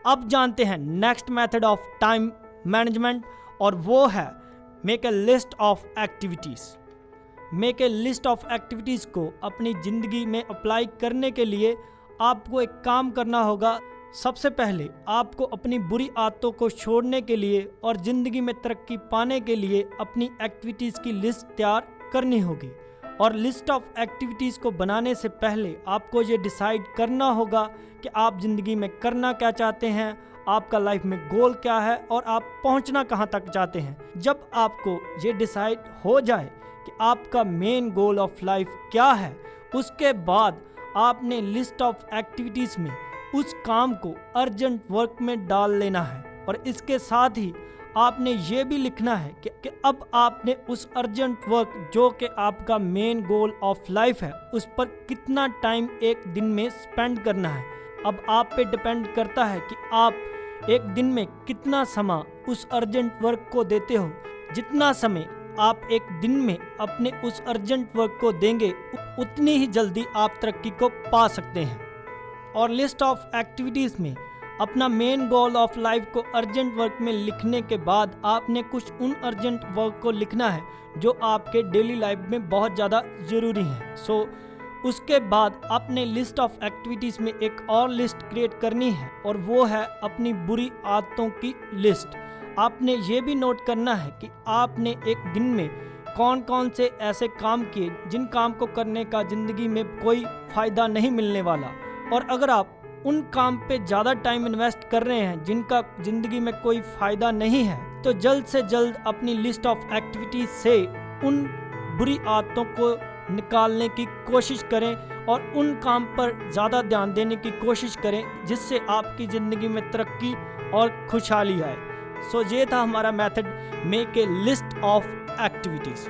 अब जानते हैं next method of time management, और वो है make a list of activities. Make a list of activities को अपनी ज़िंदगी में अप्लाई करने के लिए आपको एक काम करना होगा। सबसे पहले आपको अपनी बुरी आदतों को छोड़ने के लिए और ज़िंदगी में तरक्की पाने के लिए अपनी एक्टिविटीज़ की लिस्ट तैयार करनी होगी। और लिस्ट ऑफ एक्टिविटीज़ को बनाने से पहले आपको ये डिसाइड करना होगा कि आप ज़िंदगी में करना क्या चाहते हैं, आपका लाइफ में गोल क्या है और आप पहुंचना कहां तक चाहते हैं। जब आपको ये डिसाइड हो जाए कि आपका मेन गोल ऑफ लाइफ क्या है, उसके बाद आपने लिस्ट ऑफ एक्टिविटीज़ में उस काम को अर्जेंट वर्क में डाल लेना है। और इसके साथ ही आपने ये भी लिखना है कि अब आपने उस अर्जेंट वर्क जो कि आपका मेन गोल ऑफ लाइफ है उस पर कितना टाइम एक दिन में स्पेंड करना है। अब आप पे डिपेंड करता है कि आप एक दिन में कितना समय उस अर्जेंट वर्क को देते हो। जितना समय आप एक दिन में अपने उस अर्जेंट वर्क को देंगे उतनी ही जल्दी आप तरक्की को पा सकते हैं। और लिस्ट ऑफ एक्टिविटीज़ में अपना मेन गोल ऑफ लाइफ को अर्जेंट वर्क में लिखने के बाद आपने कुछ उन अर्जेंट वर्क को लिखना है जो आपके डेली लाइफ में बहुत ज़्यादा ज़रूरी है। उसके बाद आपने लिस्ट ऑफ एक्टिविटीज़ में एक और लिस्ट क्रिएट करनी है, और वो है अपनी बुरी आदतों की लिस्ट। आपने ये भी नोट करना है कि आपने एक दिन में कौन कौन से ऐसे काम किए जिन काम को करने का ज़िंदगी में कोई फ़ायदा नहीं मिलने वाला, और अगर आप उन काम पे ज़्यादा टाइम इन्वेस्ट कर रहे हैं जिनका ज़िंदगी में कोई फ़ायदा नहीं है, तो जल्द से जल्द अपनी लिस्ट ऑफ एक्टिविटीज़ से उन बुरी आदतों को निकालने की कोशिश करें और उन काम पर ज़्यादा ध्यान देने की कोशिश करें जिससे आपकी ज़िंदगी में तरक्की और खुशहाली आए। ये था हमारा method, make a list of activities.